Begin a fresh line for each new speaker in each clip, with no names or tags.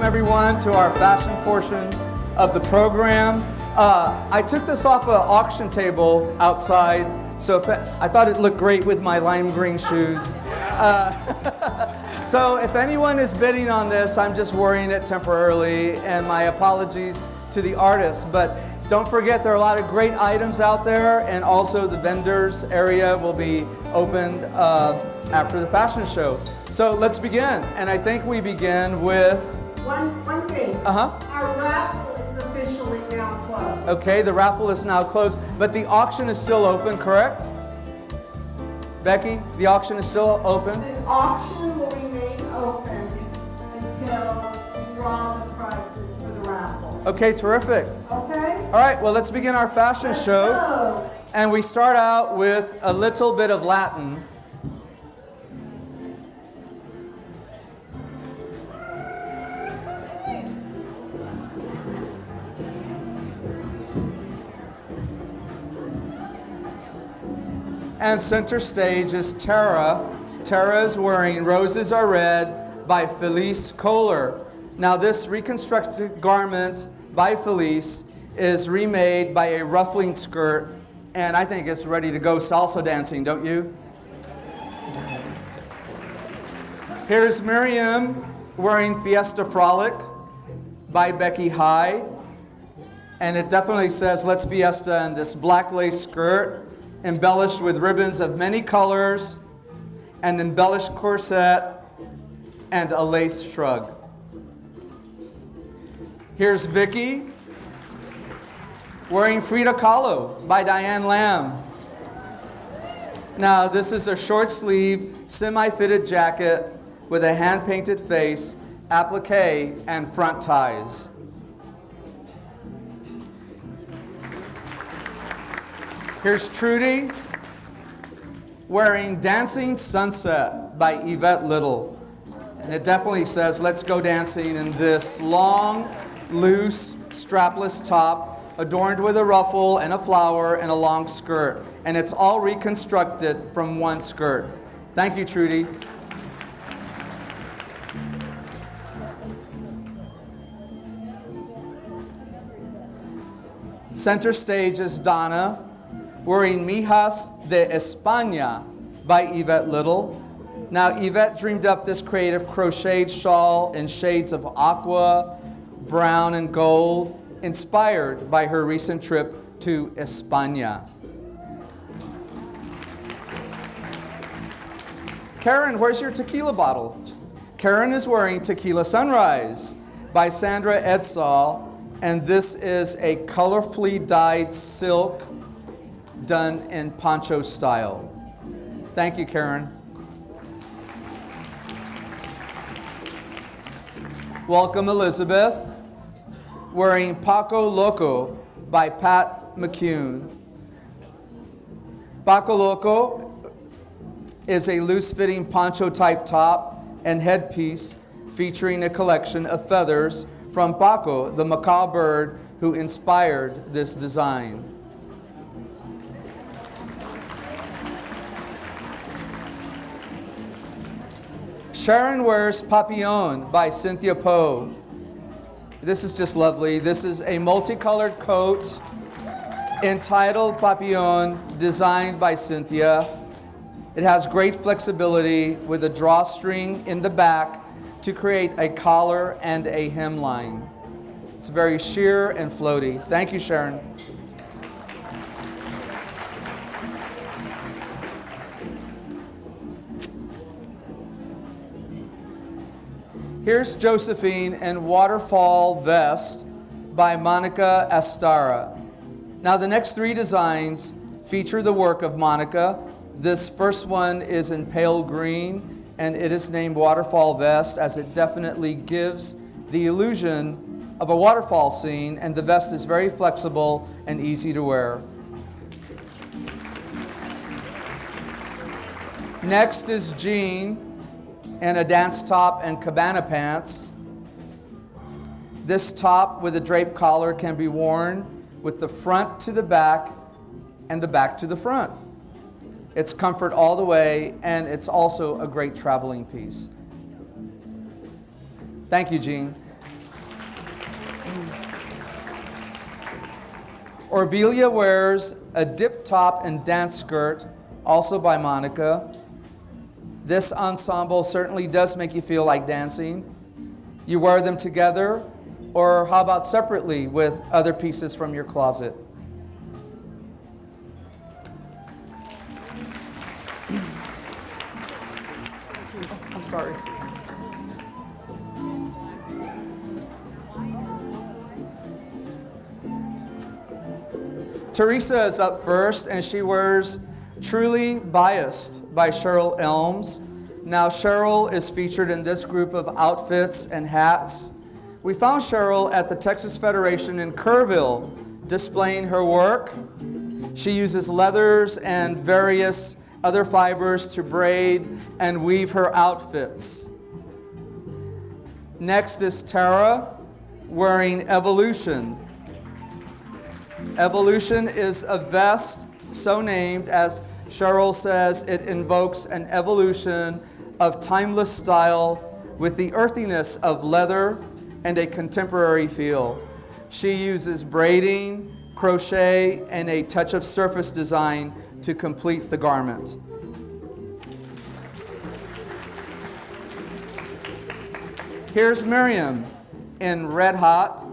welcome everyone to our fashion portion of the program. I took this off an auction table outside, so I thought it looked great with my lime green shoes. So if anyone is bidding on this, I'm just worrying it temporarily, and my apologies to the artists. But don't forget, there are a lot of great items out there, and also the vendors area will be opened after the fashion show. So let's begin, and I think we begin with...
One thing. Our raffle is officially now closed.
Okay, the raffle is now closed, but the auction is still open, correct? Becky, the auction is still open?
The auction will remain open until we draw the prizes for the raffle.
Okay, terrific.
Okay?
All right, well, let's begin our fashion show.
Go.
And we start out with a little bit of Latin. And center stage is Tara. Tara is wearing Roses Are Red by Felice Kohler. Now this reconstructed garment by Felice is remade by a ruffling skirt, and I think it's ready to go salsa dancing, don't you? Here's Miriam wearing Fiesta Frolic by Becky High, and it definitely says Let's Fiesta in this black lace skirt, embellished with ribbons of many colors, an embellished corset, and a lace shrug. Here's Vicky wearing Frida Kahlo by Diane Lamb. Now this is a short sleeve, semi-fitted jacket with a hand-painted face, applique, and front ties. Here's Trudy wearing Dancing Sunset by Yvette Little. And it definitely says, let's go dancing in this long, loose, strapless top, adorned with a ruffle and a flower and a long skirt. And it's all reconstructed from one skirt. Thank you, Trudy. Center stage is Donna wearing Mijas de España by Yvette Little. Now, Yvette dreamed up this creative crocheted shawl in shades of aqua, brown, and gold, inspired by her recent trip to España. Karen, where's your tequila bottle? Karen is wearing Tequila Sunrise by Sandra Edsall, and this is a colorfully dyed silk done in poncho style. Thank you, Karen. Welcome, Elizabeth, wearing Paco Loco by Pat McCune. Paco Loco is a loose-fitting poncho-type top and headpiece featuring a collection of feathers from Paco, the macaw bird who inspired this design. Sharon wears Papillon by Cynthia Poe. This is just lovely. This is a multicolored coat entitled Papillon, designed by Cynthia. It has great flexibility with a drawstring in the back to create a collar and a hemline. It's very sheer and floaty. Thank you, Sharon. Here's Josephine in Waterfall Vest by Monica Astara. Now the next three designs feature the work of Monica. This first one is in pale green, and it is named Waterfall Vest as it definitely gives the illusion of a waterfall scene, and the vest is very flexible and easy to wear. Next is Jean and a dance top and cabana pants. This top with a draped collar can be worn with the front to the back and the back to the front. It's comfort all the way, and it's also a great traveling piece. Thank you, Jean. Orbelia wears a dip top and dance skirt, also by Monica. This ensemble certainly does make you feel like dancing. You wear them together, or how about separately with other pieces from your closet? I'm sorry. Teresa is up first, and she wears Truly Biased by Cheryl Elms. Now, Cheryl is featured in this group of outfits and hats. We found Cheryl at the Texas Federation in Kerrville displaying her work. She uses leathers and various other fibers to braid and weave her outfits. Next is Tara wearing Evolution. Evolution is a vest so named, as Cheryl says, it invokes an evolution of timeless style with the earthiness of leather and a contemporary feel. She uses braiding, crochet, and a touch of surface design to complete the garment. Here's Miriam in Red Hot.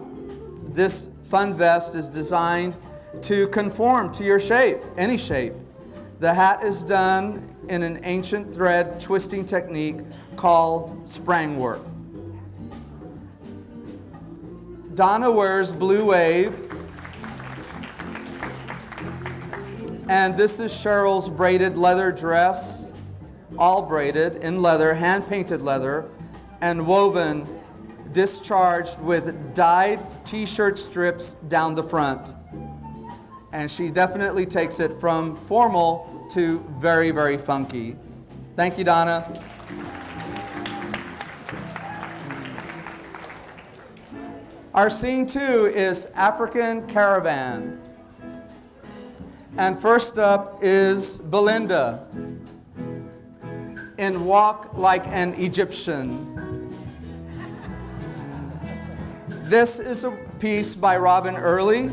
This fun vest is designed to conform to your shape, any shape. The hat is done in an ancient thread twisting technique called sprangwork. Donna wears Blue Wave, and this is Cheryl's braided leather dress, all braided in leather, hand-painted leather, and woven, discharged with dyed t-shirt strips down the front. And she definitely takes it from formal to very, very funky. Thank you, Donna. Our scene 2 is African Caravan. And first up is Belinda in Walk Like an Egyptian. This is a piece by Robin Early.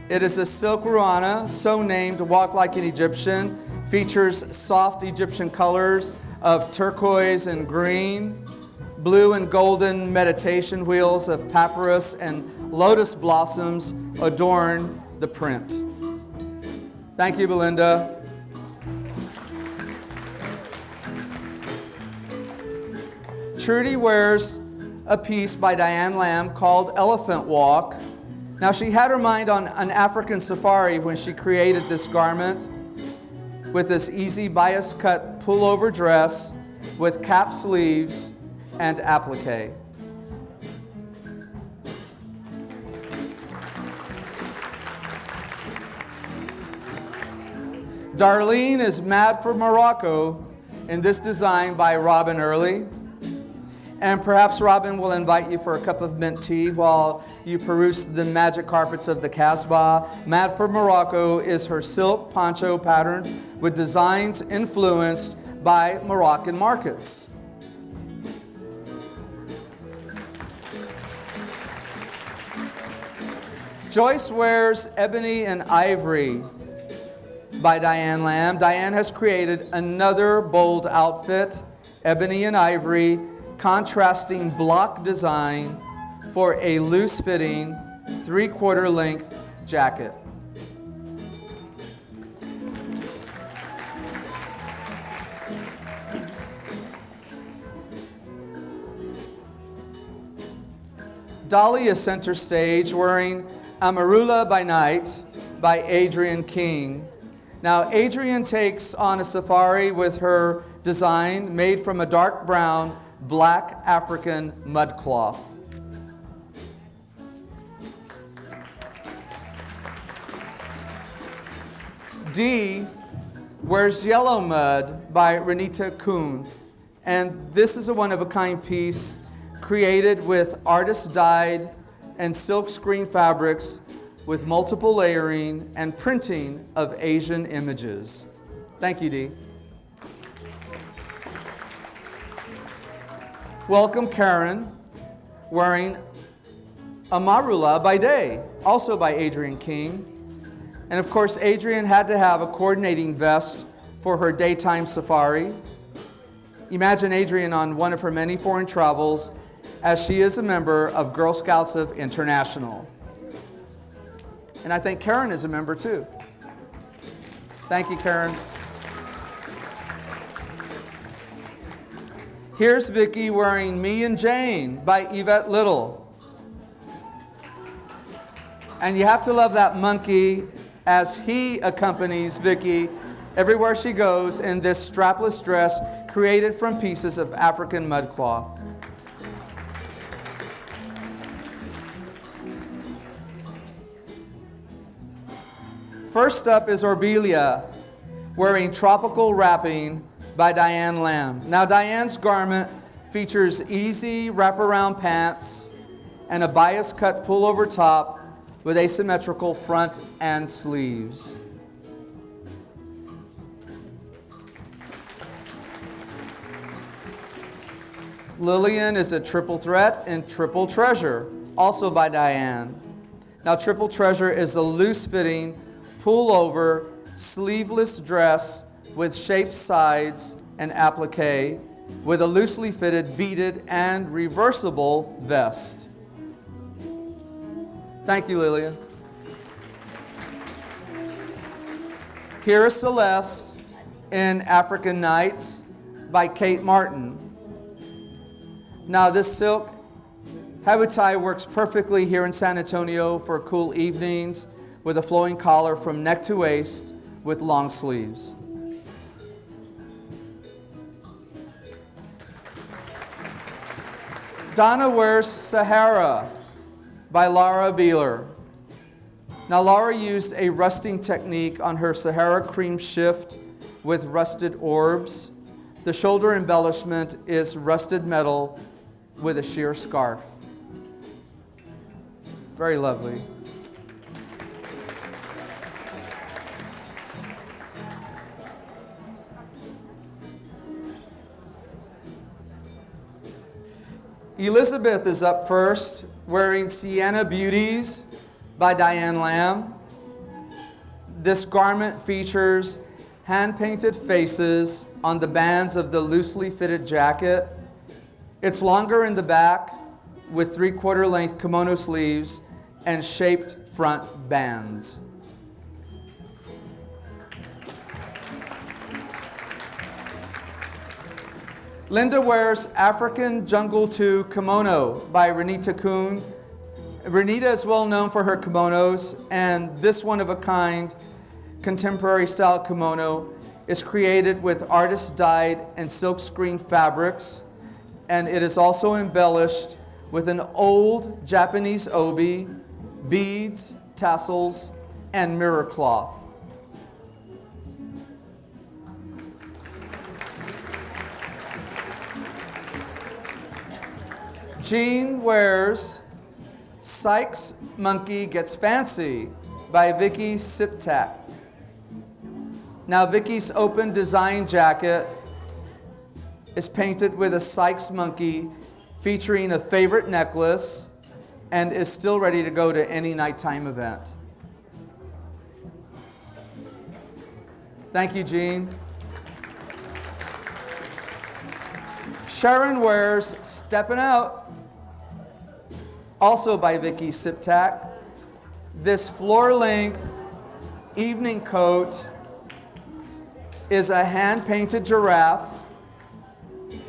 It is a silk ruana, so named Walk Like an Egyptian, features soft Egyptian colors of turquoise and green, blue and golden meditation wheels of papyrus and lotus blossoms adorn the print. Thank you, Belinda. Trudy wears a piece by Diane Lamb called Elephant Walk. Now, she had her mind on an African safari when she created this garment with this easy bias cut pullover dress with cap sleeves and applique. Darlene is Mad for Morocco in this design by Robin Early. And perhaps Robin will invite you for a cup of mint tea while you peruse the magic carpets of the Casbah. Mad for Morocco is her silk poncho patterned with designs influenced by Moroccan markets. Joyce wears Ebony and Ivory by Diane Lamb. Diane has created another bold outfit, Ebony and Ivory, contrasting block design for a loose-fitting, 3/4 length jacket. Dolly is center stage wearing Amarula by Night by Adrienne King. Now, Adrienne takes on a safari with her design made from a dark brown black African mud cloth. Dee wears Yellow Mud by Renita Kuhn, and this is a one-of-a-kind piece created with artist-dyed and silk-screen fabrics with multiple layering and printing of Asian images. Thank you, Dee. Welcome Karen, wearing Amarula by day, also by Adrienne King. And of course, Adrienne had to have a coordinating vest for her daytime safari. Imagine Adrienne on one of her many foreign travels, as she is a member of Girl Scouts of International. And I think Karen is a member too. Thank you, Karen. Here's Vicki wearing Me and Jane by Yvette Little. And you have to love that monkey as he accompanies Vicki everywhere she goes in this strapless dress created from pieces of African mudcloth. First up is Orbelia, wearing Tropical Wrapping by Diane Lamb. Now, Diane's garment features easy wraparound pants and a bias cut pullover top with asymmetrical front and sleeves. Lillian is a triple threat and triple treasure, also by Diane. Now, triple treasure is a loose-fitting, pull-over, sleeveless dress with shaped sides and applique, with a loosely fitted, beaded, and reversible vest. Thank you, Lillian. Here is Celeste in African Nights by Kate Martin. Now, this silk habitai works perfectly here in San Antonio for cool evenings with a flowing collar from neck to waist with long sleeves. Donna wears Sahara by Laura Beeler. Now, Laura used a rusting technique on her Sahara cream shift with rusted orbs. The shoulder embellishment is rusted metal with a sheer scarf. Very lovely. Elizabeth is up first, wearing Sienna Beauties by Diane Lamb. This garment features hand-painted faces on the bands of the loosely fitted jacket. It's longer in the back with 3/4 length kimono sleeves and shaped front bands. Linda wears African Jungle 2 kimono by Renita Kuhn. Renita is well known for her kimonos, and this one-of-a-kind contemporary style kimono is created with artist-dyed and silkscreen fabrics, and it is also embellished with an old Japanese obi, beads, tassels, and mirror cloth. Jean wears Sykes Monkey Gets Fancy by Vicky Siptak. Now, Vicky's open design jacket is painted with a Sykes monkey featuring a favorite necklace and is still ready to go to any nighttime event. Thank you, Jean. Sharon wears Steppin' Out, also by Vicky Siptak. This floor-length evening coat is a hand-painted giraffe,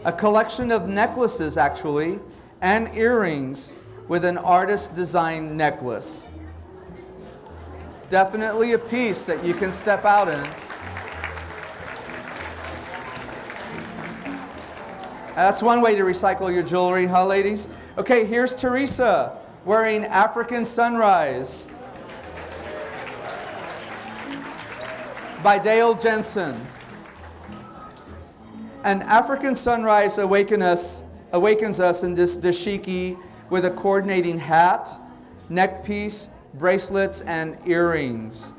a collection of necklaces actually, and earrings with an artist-designed necklace. Definitely a piece that you can step out in. That's one way to recycle your jewelry, huh, ladies? Okay, here's Teresa wearing African Sunrise by Dale Jensen. An African Sunrise awakens us in this dashiki with a coordinating hat, neck piece, bracelets, and earrings.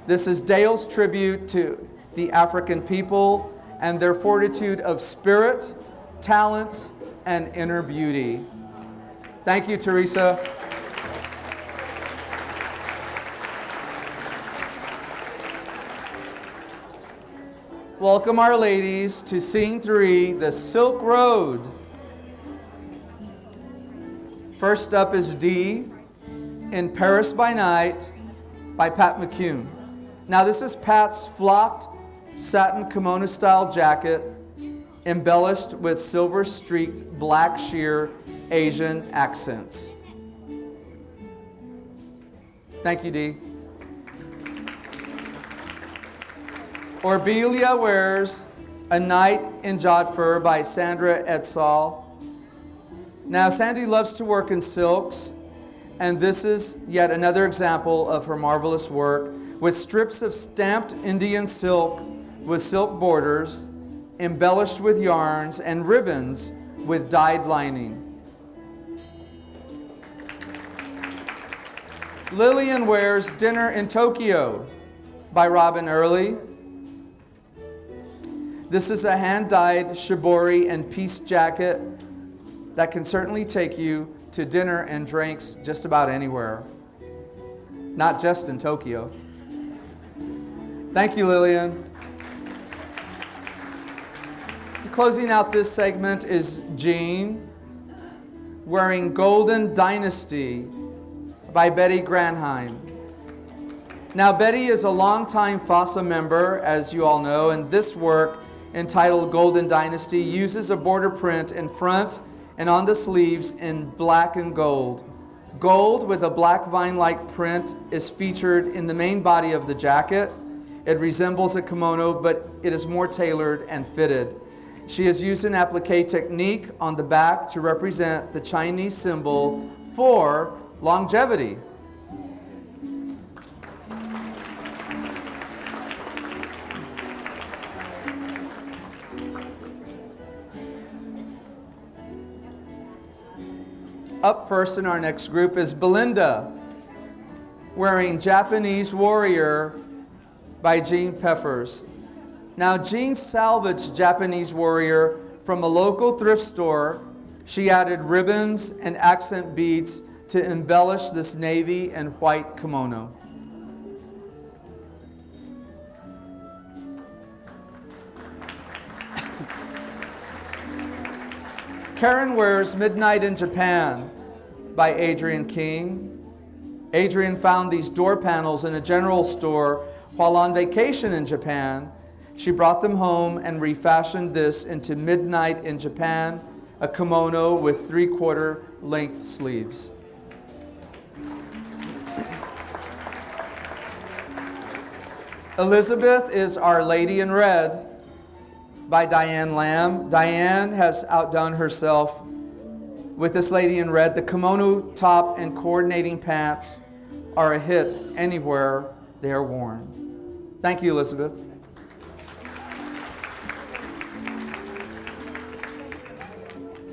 This is Dale's tribute to the African people and their fortitude of spirit, talents, and inner beauty. Thank you, Teresa. welcome our ladies to Scene 3, The Silk Road. First up is D, In Paris by Night, by Pat McCune. Now this is Pat's flocked satin kimono-style jacket, embellished with silver-streaked black sheer Asian accents. Thank you, Dee. Orbelia wears A Night in Jodhpur by Sandra Edsall. Now, Sandy loves to work in silks, and this is yet another example of her marvelous work with strips of stamped Indian silk with silk borders, embellished with yarns and ribbons with dyed lining. Lillian wears Dinner in Tokyo by Robin Early. This is a hand-dyed shibori and piece jacket that can certainly take you to dinner and drinks just about anywhere, not just in Tokyo. Thank you, Lillian. Closing out this segment is Jean, wearing Golden Dynasty by Betty Granheim. Now, Betty is a longtime FASA member, as you all know, and this work, entitled Golden Dynasty, uses a border print in front and on the sleeves in black and gold. Gold with a black vine-like print is featured in the main body of the jacket. It resembles a kimono, but it is more tailored and fitted. She has used an applique technique on the back to represent the Chinese symbol for longevity. Up first in our next group is Belinda, wearing Japanese Warrior by Jean Peffers. Now, Jean salvaged Japanese Warrior from a local thrift store. She added ribbons and accent beads to embellish this navy and white kimono. Karen wears Midnight in Japan by Adrienne King. Adrienne found these door panels in a general store while on vacation in Japan. She brought them home and refashioned this into Midnight in Japan, a kimono with 3/4 length sleeves. Elizabeth is Our Lady in Red by Diane Lamb. Diane has outdone herself with this Lady in Red. The kimono top and coordinating pants are a hit anywhere they are worn. Thank you, Elizabeth.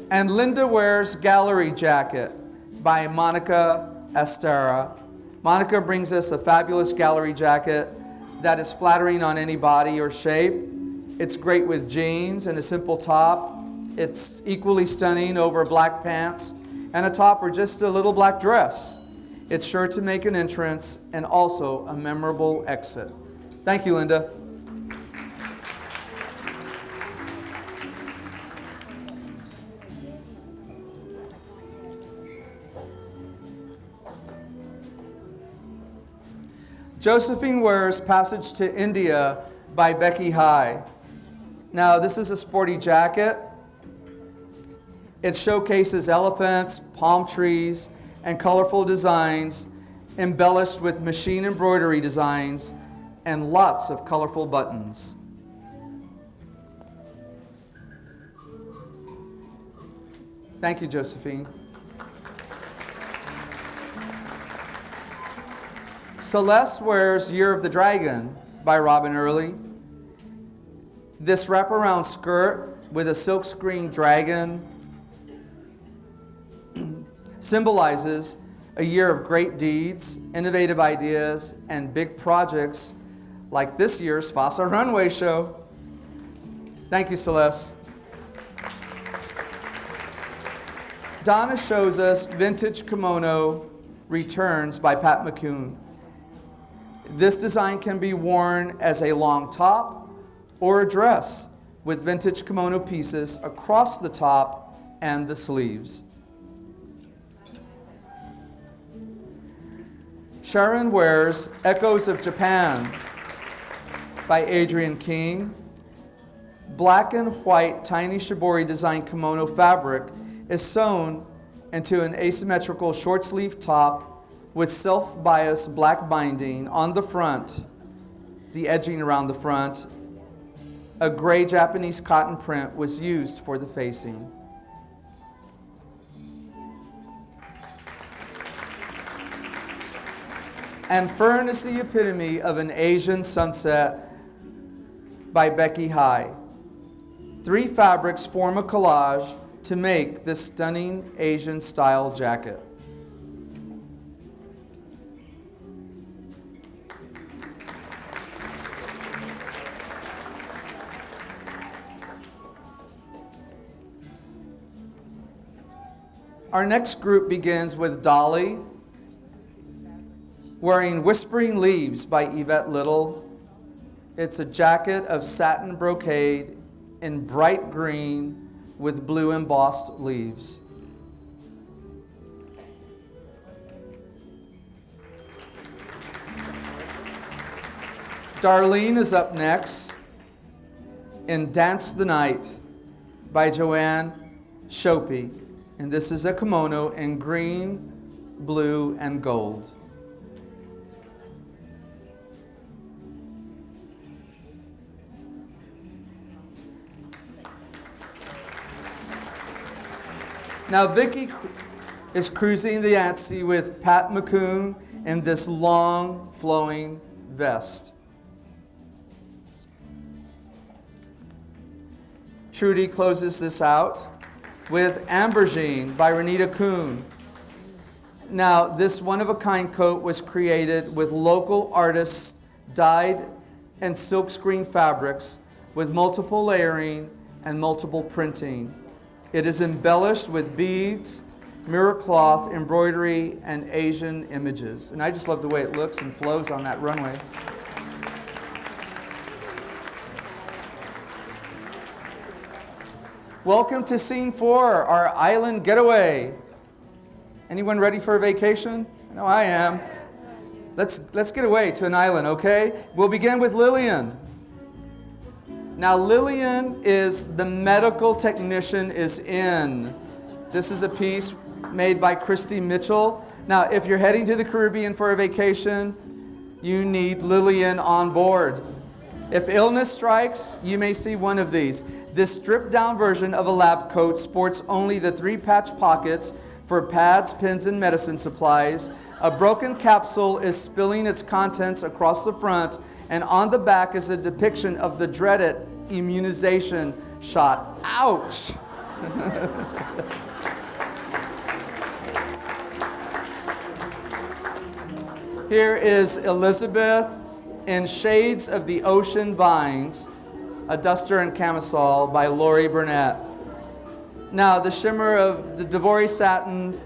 And Linda wears Gallery Jacket by Monica Estera. Monica brings us a fabulous gallery jacket that is flattering on any body or shape. It's great with jeans and a simple top. It's equally stunning over black pants and a top or just a little black dress. It's sure to make an entrance and also a memorable exit. Thank you, Linda. Josephine wears Passage to India by Becky High. Now, this is a sporty jacket. It showcases elephants, palm trees, and colorful designs embellished with machine embroidery designs and lots of colorful buttons. Thank you, Josephine. Celeste wears Year of the Dragon by Robin Early. This wraparound skirt with a silkscreen dragon symbolizes a year of great deeds, innovative ideas, and big projects like this year's FASA Runway Show. Thank you, Celeste. Donna shows us Vintage Kimono Returns by Pat McCune. This design can be worn as a long top or a dress with vintage kimono pieces across the top and the sleeves. Sharon wears Echoes of Japan by Adrian King. Black and white tiny shibori design kimono fabric is sewn into an asymmetrical short sleeve top with self-biased black binding on the front, the edging around the front. A gray Japanese cotton print was used for the facing. And Fern is the epitome of an Asian sunset by Becky High. 3 fabrics form a collage to make this stunning Asian style jacket. Our next group begins with Dolly, wearing Whispering Leaves by Yvette Little. It's a jacket of satin brocade in bright green with blue embossed leaves. Darlene is up next in Dance the Night by Joanne Shopey. And this is a kimono in green, blue, and gold. Now Vicky is cruising the Yancey with Pat McCoon in this long, flowing vest. Trudy closes this out with Ambergine by Renita Kuhn. Now, this one-of-a-kind coat was created with local artists dyed and silkscreen fabrics with multiple layering and multiple printing. It is embellished with beads, mirror cloth, embroidery, and Asian images. And I just love the way it looks and flows on that runway. Welcome to scene 4, our island getaway. Anyone ready for a vacation? I know I am. Let's get away to an island, okay? We'll begin with Lillian. Now Lillian is the medical technician is in. This is a piece made by Christy Mitchell. Now if you're heading to the Caribbean for a vacation, you need Lillian on board. If illness strikes, you may see one of these. This stripped down version of a lab coat sports only the 3 patch pockets for pads, pens, and medicine supplies. A broken capsule is spilling its contents across the front, and on the back is a depiction of the dreaded immunization shot. Ouch! Here is Elizabeth in Shades of the Ocean Vines, a duster and camisole by Lori Burnett. Now, the shimmer of the Devori satin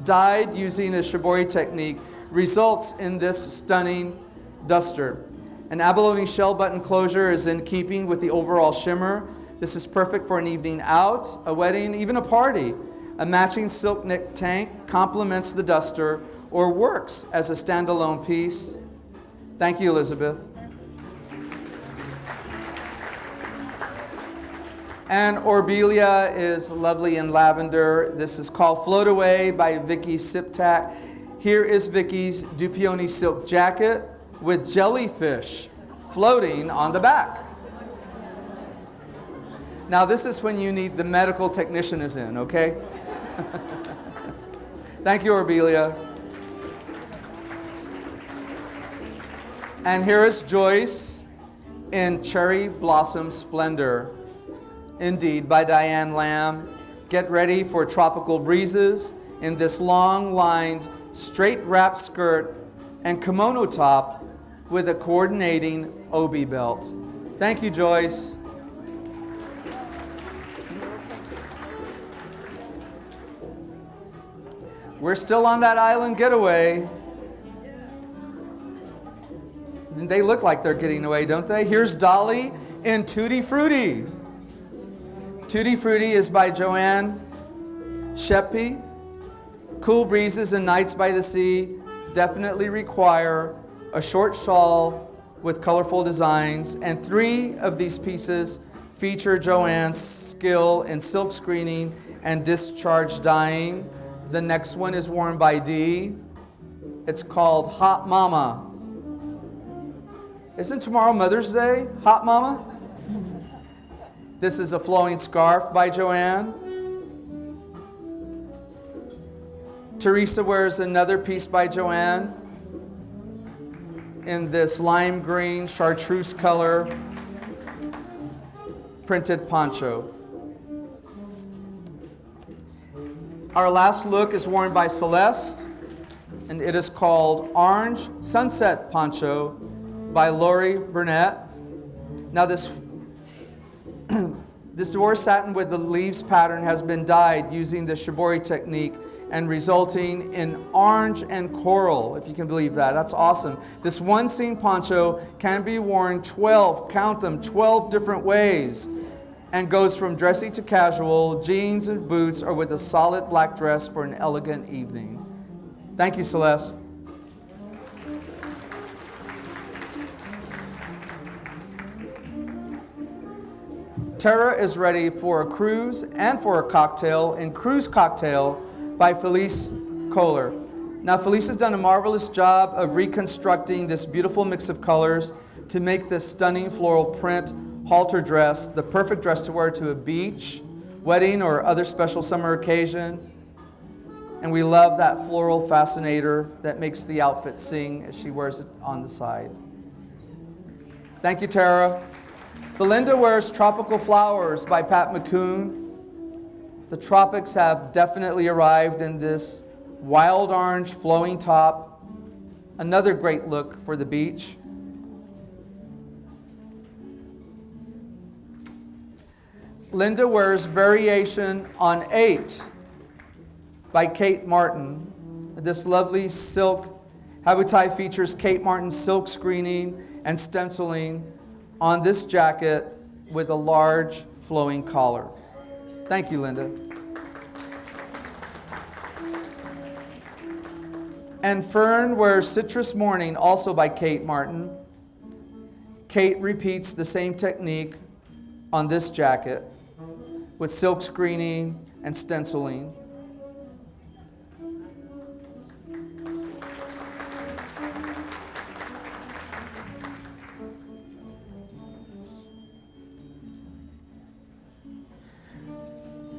dyed using a shibori technique results in this stunning duster. An abalone shell button closure is in keeping with the overall shimmer. This is perfect for an evening out, a wedding, even a party. A matching silk knit tank complements the duster or works as a standalone piece. Thank you, Elizabeth. And Orbelia is lovely in lavender. This is called Float Away by Vicky Siptak. Here is Vicky's Dupioni silk jacket with jellyfish floating on the back. Now this is when you need the medical technician is in, okay? Thank you, Orbelia. And here is Joyce in Cherry Blossom Splendor. Indeed, by Diane Lamb. Get ready for tropical breezes in this long-lined, straight-wrap skirt and kimono top with a coordinating obi belt. Thank you, Joyce. We're still on that island getaway. They look like they're getting away, don't they? Here's Dolly in Tutti Frutti. Tutti Frutti is by Joanne Sheppy. Cool breezes and nights by the sea definitely require a short shawl with colorful designs, and 3 of these pieces feature Joanne's skill in silk screening and discharge dyeing. The next one is worn by Dee. It's called Hot Mama. Isn't tomorrow Mother's Day? Hot Mama? This is a flowing scarf by Joanne. Teresa wears another piece by Joanne in this lime green chartreuse color printed poncho. Our last look is worn by Celeste, and it is called Orange Sunset Poncho by Lori Burnett. Now this divorce satin with the leaves pattern has been dyed using the shibori technique and resulting in orange and coral, if you can believe that. That's awesome. This one seam poncho can be worn 12, count them, 12 different ways, and goes from dressy to casual, jeans and boots, or with a solid black dress for an elegant evening. Thank you, Celeste. Tara is ready for a cruise and for a cocktail in Cruise Cocktail by Felice Kohler. Now, Felice has done a marvelous job of reconstructing this beautiful mix of colors to make this stunning floral print halter dress the perfect dress to wear to a beach, wedding, or other special summer occasion. And we love that floral fascinator that makes the outfit sing as she wears it on the side. Thank you, Tara. Belinda wears Tropical Flowers by Pat McCoon. The tropics have definitely arrived in this wild orange flowing top. Another great look for the beach. Linda wears Variation on 8 by Kate Martin. This lovely silk habitai features Kate Martin's silk screening and stenciling on this jacket with a large flowing collar. Thank you, Linda. And Fern wears Citrus Morning, also by Kate Martin. Kate repeats the same technique on this jacket with silk screening and stenciling.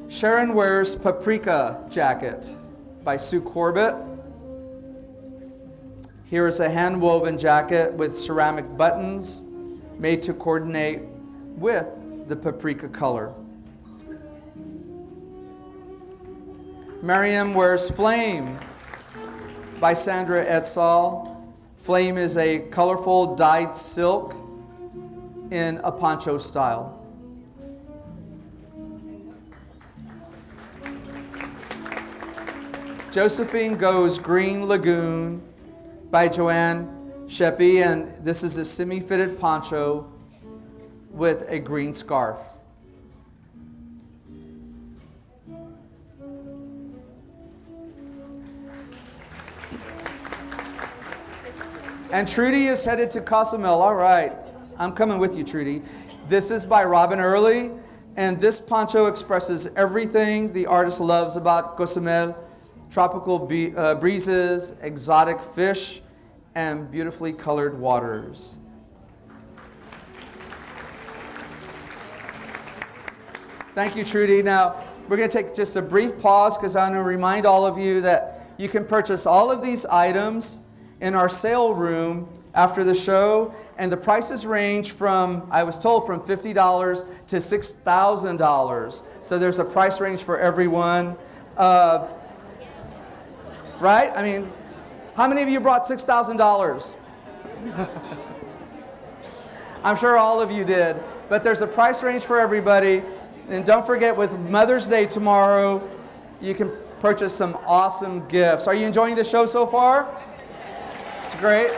Sharon wears Paprika Jacket by Sue Corbett. Here is a hand-woven jacket with ceramic buttons made to coordinate with the paprika color. Miriam wears Flame by Sandra Edsall. Flame is a colorful dyed silk in a poncho style. Josephine goes Green Lagoon by Joanne Sheppy, and this is a semi-fitted poncho with a green scarf. And Trudy is headed to Cozumel. All right, I'm coming with you, Trudy. This is by Robin Early, and this poncho expresses everything the artist loves about Cozumel. Tropical breezes, exotic fish, and beautifully colored waters. Thank you, Trudy. Now, we're going to take just a brief pause because I want to remind all of you that you can purchase all of these items in our sale room after the show, and the prices range from, I was told, from $50 to $6,000. So there's a price range for everyone. Right? I mean, how many of you brought $6,000? I'm sure all of you did. But there's a price range for everybody. And don't forget, with Mother's Day tomorrow, you can purchase some awesome gifts. Are you enjoying the show so far? It's great.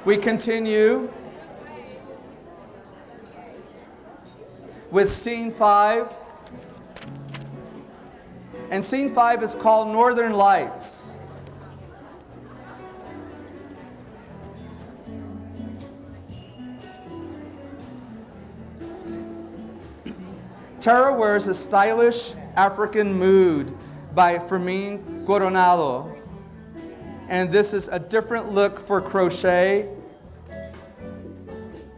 We continue with scene 5. And scene 5 is called Northern Lights. Tara wears a stylish African mood by Fermin Coronado. And this is a different look for crochet.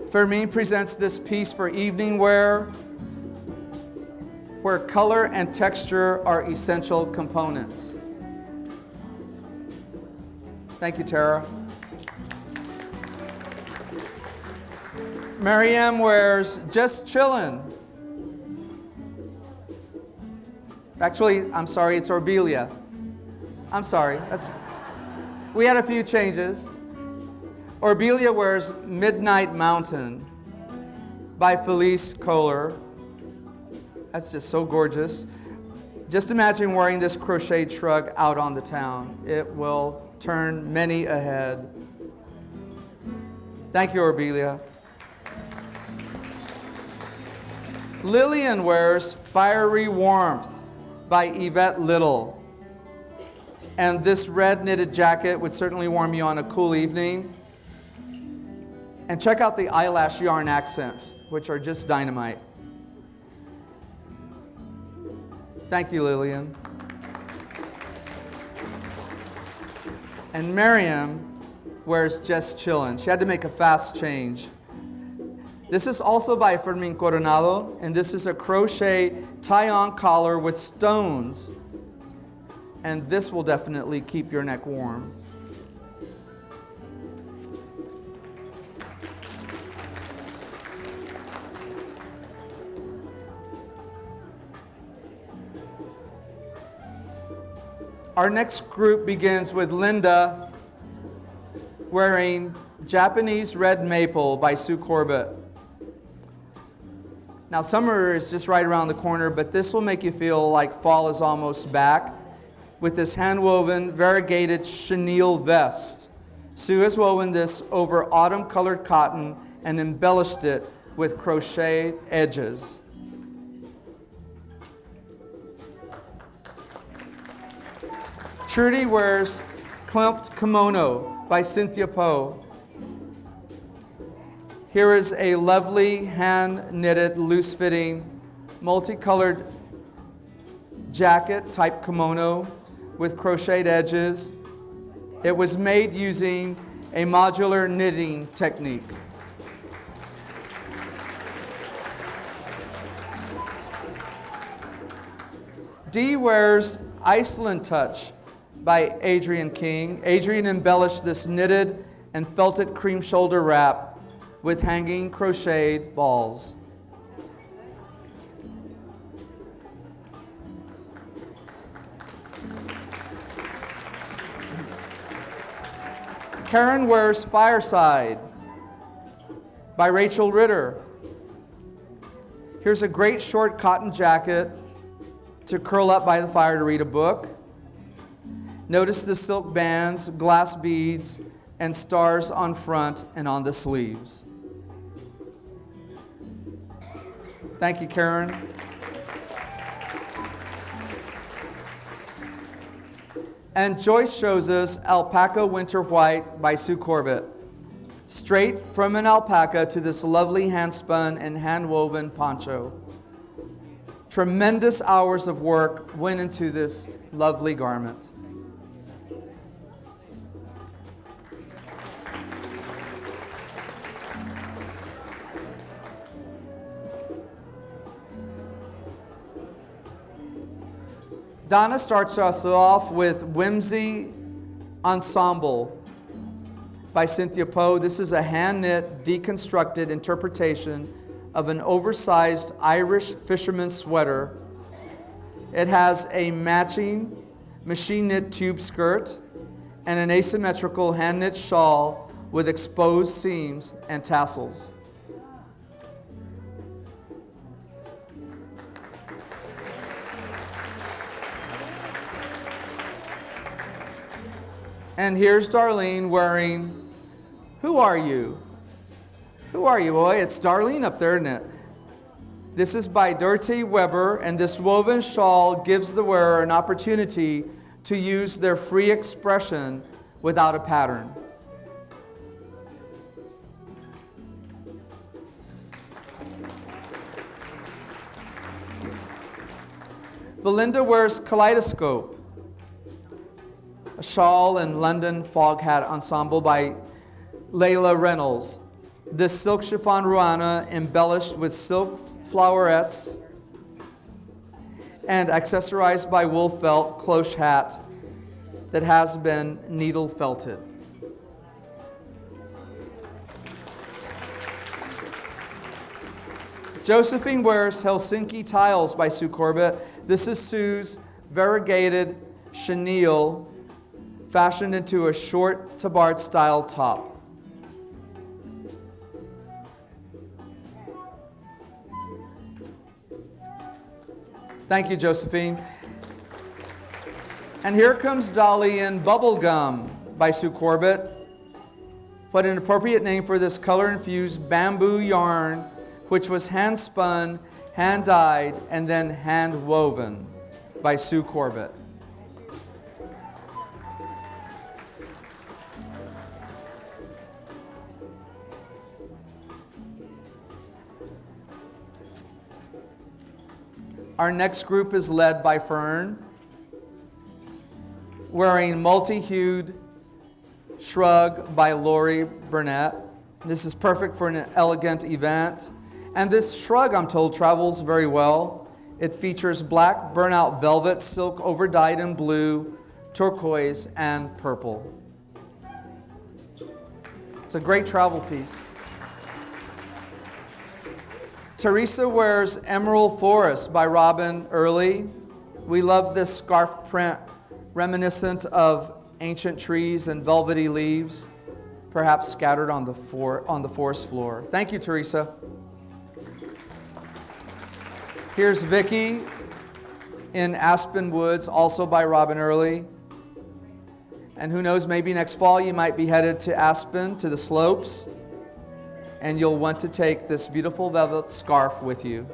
Fermin presents this piece for evening wear, where color and texture are essential components. Thank you, Tara. Mariam wears Just Chillin'. Actually, I'm sorry, it's Orbelia. I'm sorry. We had a few changes. Orbelia wears Midnight Mountain by Felice Kohler. That's just so gorgeous. Just imagine wearing this crochet shrug out on the town. It will turn many a head. Thank you, Orbelia. Lillian wears Fiery Warmth by Yvette Little. And this red knitted jacket would certainly warm you on a cool evening. And check out the eyelash yarn accents, which are just dynamite. Thank you, Lillian. And Miriam wears Just Chillin'. She had to make a fast change. This is also by Fermin Coronado, and this is a crochet tie-on collar with stones. And this will definitely keep your neck warm. Our next group begins with Linda wearing Japanese Red Maple by Sue Corbett. Now, summer is just right around the corner, but this will make you feel like fall is almost back with this hand-woven variegated chenille vest. Sue has woven this over autumn-colored cotton and embellished it with crocheted edges. Trudy wears Clumped Kimono by Cynthia Poe. Here is a lovely hand-knitted, loose-fitting, multicolored jacket type kimono with crocheted edges. It was made using a modular knitting technique. Dee wears Iceland Touch by Adrienne King. Adrienne embellished this knitted and felted cream shoulder wrap with hanging crocheted balls. Karen wears Fireside by Rachel Ritter. Here's a great short cotton jacket to curl up by the fire to read a book. Notice the silk bands, glass beads, and stars on front and on the sleeves. Thank you, Karen. And Joyce shows us Alpaca Winter White by Sue Corbett. Straight from an alpaca to this lovely hand-spun and hand-woven poncho. Tremendous hours of work went into this lovely garment. Donna starts us off with Whimsy Ensemble by Cynthia Poe. This is a hand-knit, deconstructed interpretation of an oversized Irish fisherman's sweater. It has a matching machine-knit tube skirt and an asymmetrical hand-knit shawl with exposed seams and tassels. And here's Darlene wearing, who are you? Who are you, boy? It's Darlene up there, isn't it? This is by Dorothy Weber, and this woven shawl gives the wearer an opportunity to use their free expression without a pattern. Belinda wears Kaleidoscope, a shawl and London fog hat ensemble by Layla Reynolds. This silk chiffon ruana embellished with silk flowerettes and accessorized by wool felt cloche hat that has been needle felted. Josephine wears Helsinki Tiles by Sue Corbett. This is Sue's variegated chenille fashioned into a short tabard style top. Thank you, Josephine. And here comes Dolly in Bubblegum by Sue Corbett. What an appropriate name for this color-infused bamboo yarn, which was hand-spun, hand-dyed, and then hand-woven by Sue Corbett. Our next group is led by Fern, wearing multi-hued shrug by Lori Burnett. This is perfect for an elegant event. And this shrug, I'm told, travels very well. It features black burnout velvet, silk overdyed in blue, turquoise, and purple. It's a great travel piece. Teresa wears Emerald Forest by Robin Early. We love this scarf print, reminiscent of ancient trees and velvety leaves, perhaps scattered on the forest floor. Thank you, Teresa. Here's Vicky in Aspen Woods, also by Robin Early. And who knows, maybe next fall you might be headed to Aspen, to the slopes, and you'll want to take this beautiful velvet scarf with you.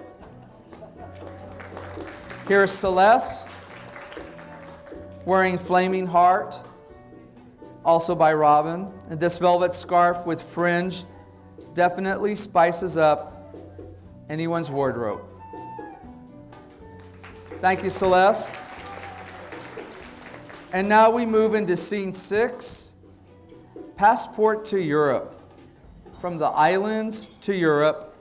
Here's Celeste wearing Flaming Heart, also by Robin. And this velvet scarf with fringe definitely spices up anyone's wardrobe. Thank you, Celeste. And now we move into scene 6, Passport to Europe. From the islands to Europe.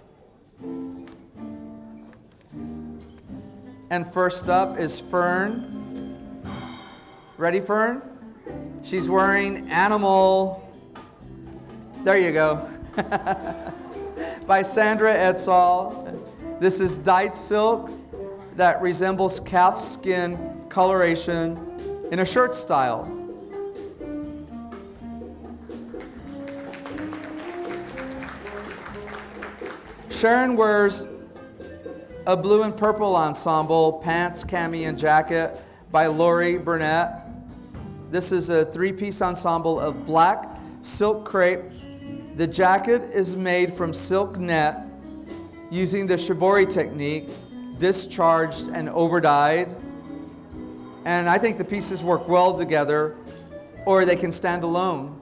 And first up is Fern. Ready, Fern? She's wearing Animal. There you go. By Sandra Edsall. This is dyed silk that resembles calf skin coloration in a shirt style. Sharon wears a blue and purple ensemble, pants, cami, and jacket by Lori Burnett. This is a 3-piece ensemble of black silk crepe. The jacket is made from silk net using the shibori technique, discharged and overdyed. And I think the pieces work well together, or they can stand alone.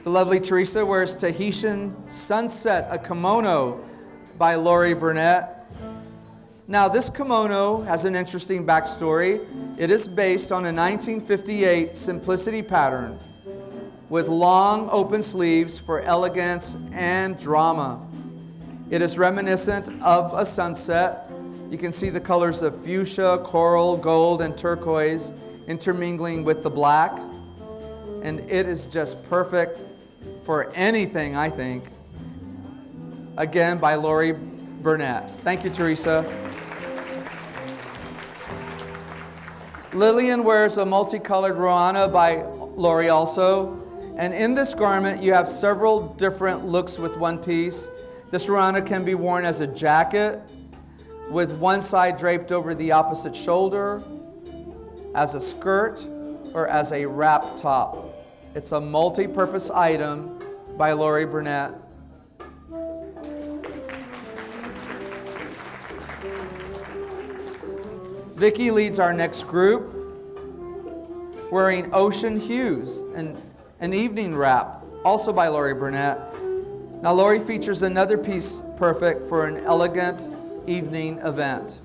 The lovely Teresa wears Tahitian Sunset, a kimono by Lori Burnett. Now, this kimono has an interesting backstory. It is based on a 1958 simplicity pattern with long open sleeves for elegance and drama. It is reminiscent of a sunset. You can see the colors of fuchsia, coral, gold, and turquoise intermingling with the black. And it is just perfect for anything, I think. Again, by Lori Burnett. Thank you, Teresa. Lillian wears a multicolored ruana by Lori also. And in this garment, you have several different looks with one piece. This ruana can be worn as a jacket, with one side draped over the opposite shoulder, as a skirt, or as a wrap top. It's a multi-purpose item by Lori Burnett. Vicki leads our next group, wearing Ocean Hues, an evening wrap, also by Lori Burnett. Now Lori features another piece perfect for an elegant evening event.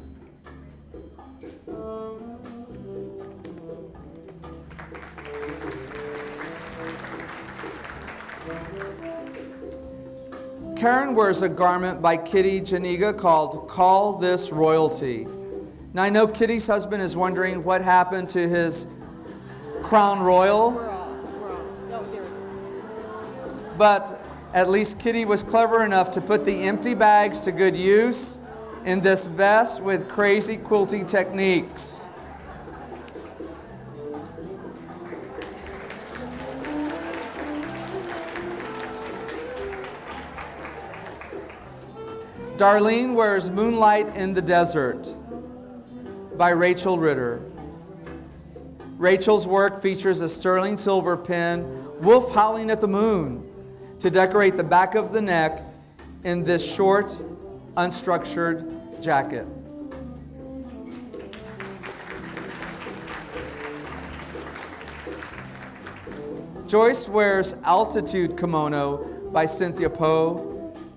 Karen wears a garment by Kitty Janiga called Call This Royalty. Now I know Kitty's husband is wondering what happened to his crown royal. But at least Kitty was clever enough to put the empty bags to good use in this vest with crazy quilting techniques. Darlene wears Moonlight in the Desert by Rachel Ritter. Rachel's work features a sterling silver pin, Wolf Howling at the Moon, to decorate the back of the neck in this short, unstructured jacket. Joyce wears Altitude Kimono by Cynthia Poe.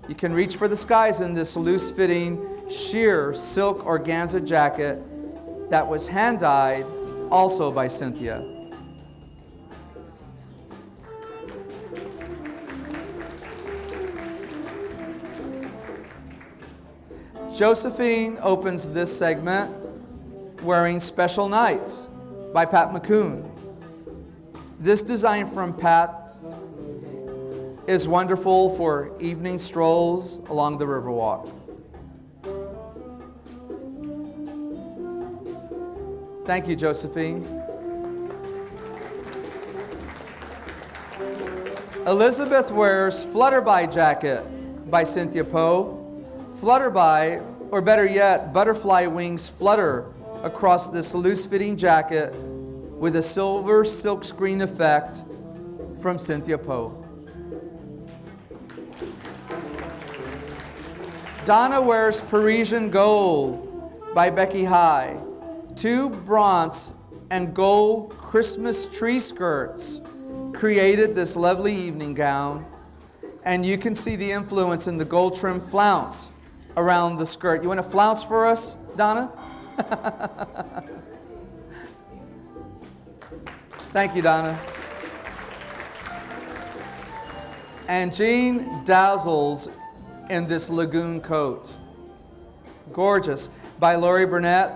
You can reach for the skies in this loose-fitting, sheer silk organza jacket that was hand-dyed, also by Cynthia. Josephine opens this segment wearing Special Nights by Pat McCoon. This design from Pat is wonderful for evening strolls along the Riverwalk. Thank you, Josephine. Elizabeth wears Flutterby jacket by Cynthia Poe. Flutterby, or better yet, butterfly wings flutter across this loose-fitting jacket with a silver silkscreen effect from Cynthia Poe. Donna wears Parisian Gold by Becky High. 2 bronze and gold Christmas tree skirts created this lovely evening gown, and you can see the influence in the gold trim flounce around the skirt. You want to flounce for us, Donna? Thank you, Donna. And Jean dazzles in this lagoon coat. Gorgeous, by Lori Burnett.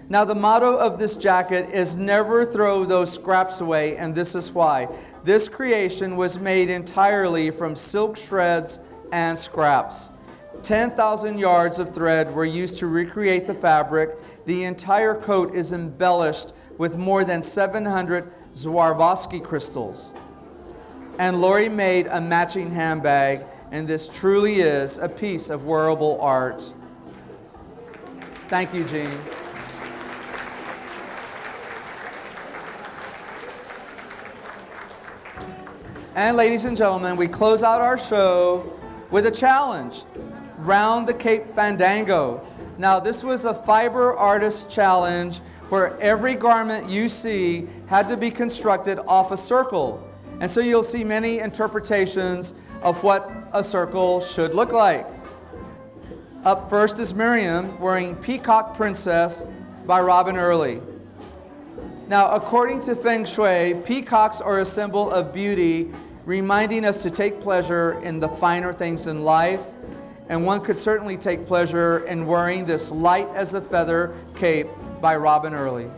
Now the motto of this jacket is never throw those scraps away, and this is why. This creation was made entirely from silk shreds and scraps. 10,000 yards of thread were used to recreate the fabric. The entire coat is embellished with more than 700 Swarovski crystals. And Lori made a matching handbag, and this truly is a piece of wearable art. Thank you, Jean. And ladies and gentlemen, we close out our show with a challenge. Round the Cape Fandango. Now this was a fiber artist challenge where every garment you see had to be constructed off a circle. And so you'll see many interpretations of what a circle should look like. Up first is Miriam wearing Peacock Princess by Robin Early. Now, according to Feng Shui, peacocks are a symbol of beauty, reminding us to take pleasure in the finer things in life. And one could certainly take pleasure in wearing this light as a feather cape by Robin Early.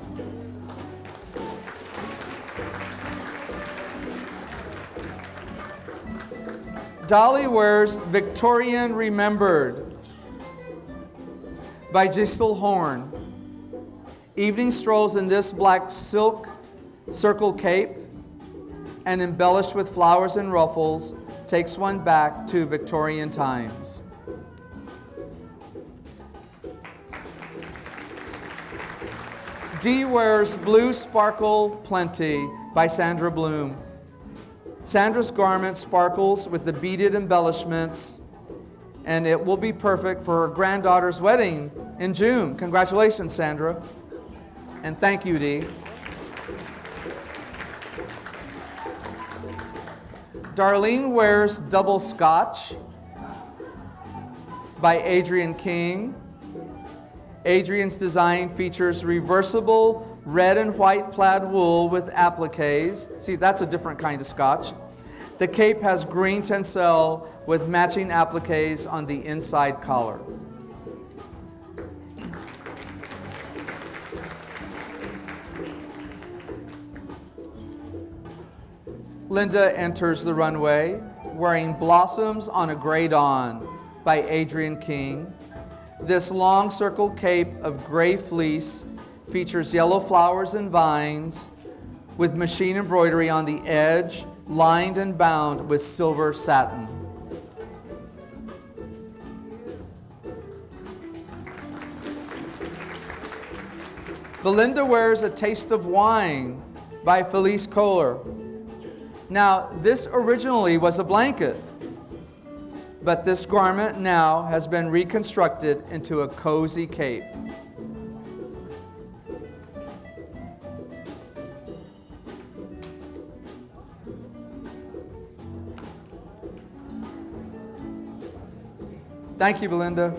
Dolly wears Victorian Remembered by Giselle Horn. Evening strolls in this black silk circle cape and embellished with flowers and ruffles takes one back to Victorian times. Dee wears Blue Sparkle Plenty by Sandra Bloom. Sandra's garment sparkles with the beaded embellishments, and it will be perfect for her granddaughter's wedding in June. Congratulations, Sandra. And thank you, Dee. Darlene wears Double Scotch by Adrian King. Adrian's design features reversible red and white plaid wool with appliques. See, that's a different kind of scotch. The cape has green tencel with matching appliques on the inside collar. Linda enters the runway wearing Blossoms on a Gray Dawn by Adrian King. This long circle cape of gray fleece features yellow flowers and vines with machine embroidery on the edge, lined and bound with silver satin. Belinda wears A Taste of Wine by Felice Kohler. Now, this originally was a blanket, but this garment now has been reconstructed into a cozy cape. Thank you, Belinda.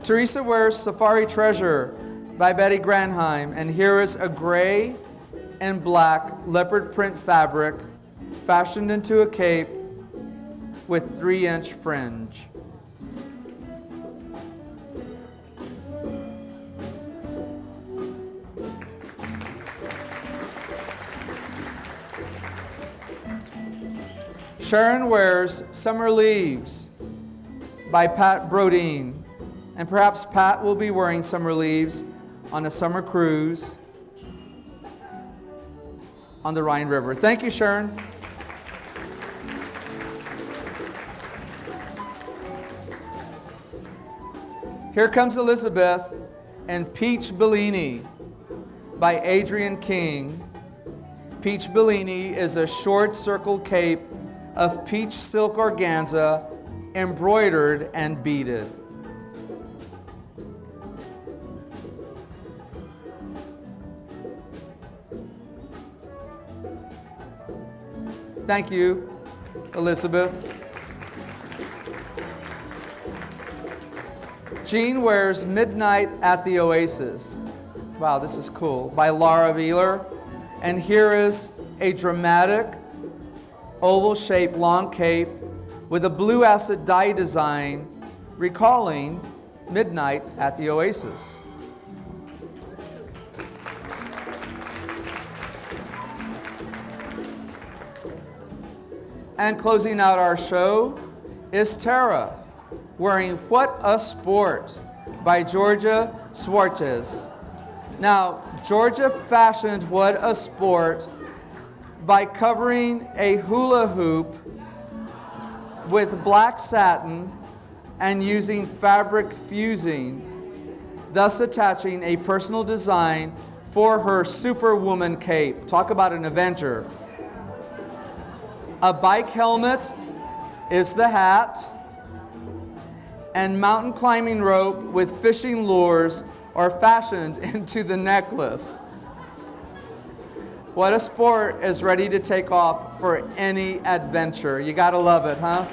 Teresa wears Safari Treasure by Betty Granheim, and here is a gray and black leopard print fabric fashioned into a cape with 3-inch fringe. Sharon wears Summer Leaves by Pat Brodeen, and perhaps Pat will be wearing Summer Leaves on a summer cruise on the Rhine River. Thank you, Sharon. Here comes Elizabeth and Peach Bellini by Adrian King. Peach Bellini is a short circle cape of peach silk organza embroidered and beaded. Thank you, Elizabeth. Jean wears Midnight at the Oasis. Wow, this is cool. By Laura Wheeler. And here is a dramatic oval-shaped long cape with a blue acid dye design recalling Midnight at the Oasis. And closing out our show is Tara, wearing What a Sport by Georgia Swartz. Now, Georgia fashioned What a Sport by covering a hula hoop with black satin and using fabric fusing, thus attaching a personal design for her Superwoman cape. Talk about an Avenger. A bike helmet is the hat, and mountain climbing rope with fishing lures are fashioned into the necklace. What a Sport is ready to take off for any adventure. You gotta love it, huh?